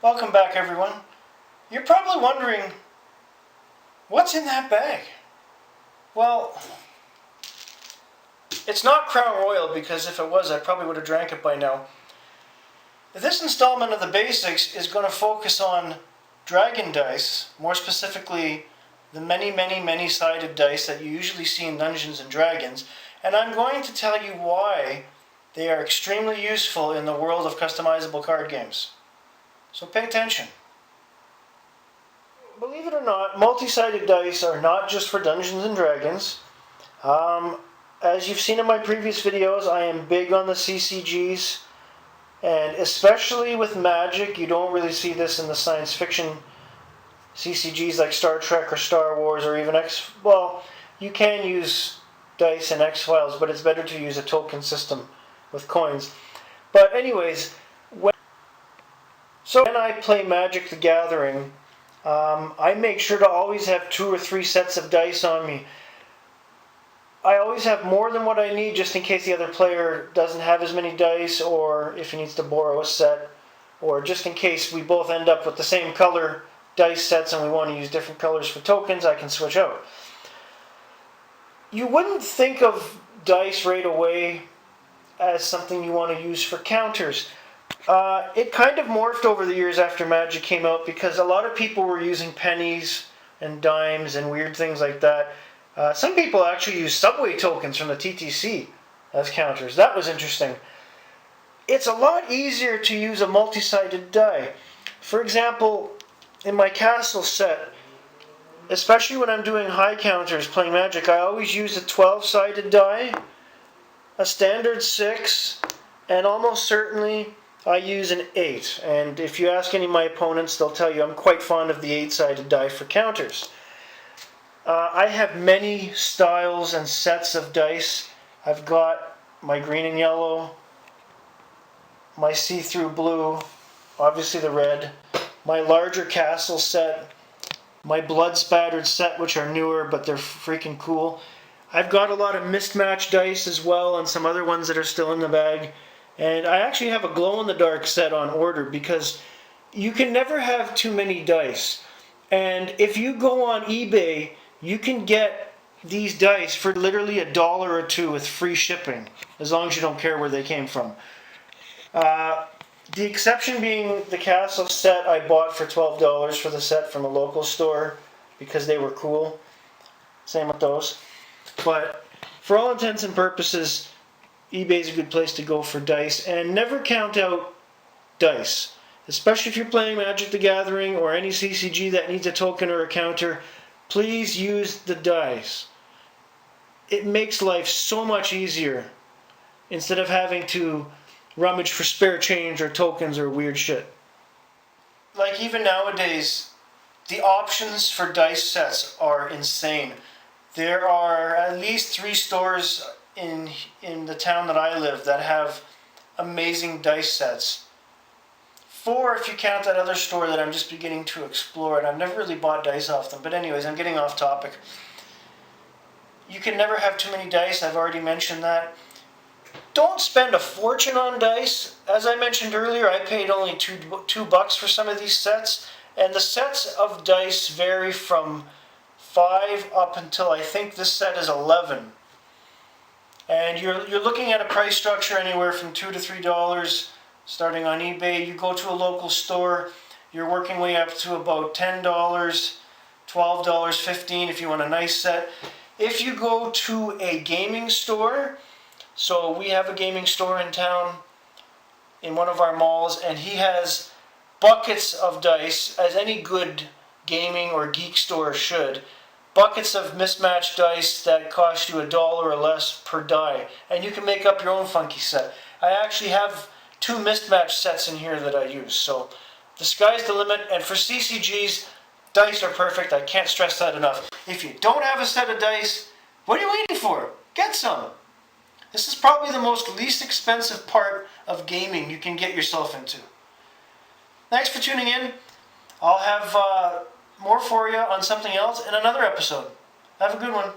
Welcome back, everyone. You're probably wondering, what's in that bag? Well, it's not Crown Royal, because if it was, I probably would have drank it by now. This installment of the basics is going to focus on dragon dice, more specifically the many-sided dice that you usually see in Dungeons and Dragons, and I'm going to tell you why they are extremely useful in the world of customizable card games. So pay attention. Believe it or not, multi-sided dice are not just for Dungeons and Dragons. As you've seen in my previous videos, I am big on the CCGs, and especially with Magic. You don't really see this in the science fiction CCGs like Star Trek or Star Wars or even well, you can use dice in X-Files, but it's better to use a token system with coins. But anyways, when I play Magic the Gathering, I make sure to always have 2 or 3 sets of dice on me. I always have more than what I need just in case the other player doesn't have as many dice, or if he needs to borrow a set, or just in case we both end up with the same color dice sets and we want to use different colors for tokens, I can switch out. You wouldn't think of dice right away as something you want to use for counters. It kind of morphed over the years after Magic came out, because a lot of people were using pennies and dimes and weird things like that. Some people actually use subway tokens from the TTC as counters. That was interesting. It's a lot easier to use a multi-sided die. For example, in my castle set, especially when I'm doing high counters playing Magic, I always use a 12-sided die, a standard 6, and almost certainly I use an 8. And if you ask any of my opponents, they'll tell you I'm quite fond of the 8-sided die for counters. I have many styles and sets of dice. I've got my green and yellow, my see-through blue, obviously the red, my larger castle set, my blood-spattered set, which are newer, but they're freaking cool. I've got a lot of mismatched dice as well, and some other ones that are still in the bag. And I actually have a glow-in-the-dark set on order, because you can never have too many dice. And if you go on eBay, you can get these dice for literally $1 or $2 with free shipping, as long as you don't care where they came from. The exception being the castle set I bought for $12 for the set from a local store, because they were cool. Same with those. But for all intents and purposes, eBay is a good place to go for dice, and never count out dice. Especially if you're playing Magic the Gathering or any CCG that needs a token or a counter, please use the dice. It makes life so much easier instead of having to rummage for spare change or tokens or weird shit. Like, even nowadays, the options for dice sets are insane. There are at least 3 stores in the town that I live that have amazing dice sets. 4 if you count that other store that I'm just beginning to explore, and I've never really bought dice off them. But anyways, I'm getting off topic. You can never have too many dice, I've already mentioned that. Don't spend a fortune on dice. As I mentioned earlier, I paid only $2 for some of these sets, and the sets of dice vary from 5 up until I think this set is 11. And you're looking at a price structure anywhere from $2 to $3 starting on eBay. You go to a local store, you're working way up to about $10, $12, $15 if you want a nice set. If you go to a gaming store, so we have a gaming store in town in one of our malls, and he has buckets of dice, as any good gaming or geek store should. Buckets of mismatched dice that cost you $1 or less per die, and you can make up your own funky set. I actually have 2 mismatched sets in here that I use, so the sky's the limit. And for CCGs, dice are perfect. I can't stress that enough. If you don't have a set of dice, what are you waiting for? Get some. This is probably the most least expensive part of gaming you can get yourself into. Thanks for tuning in. I'll have more for you on something else in another episode. Have a good one.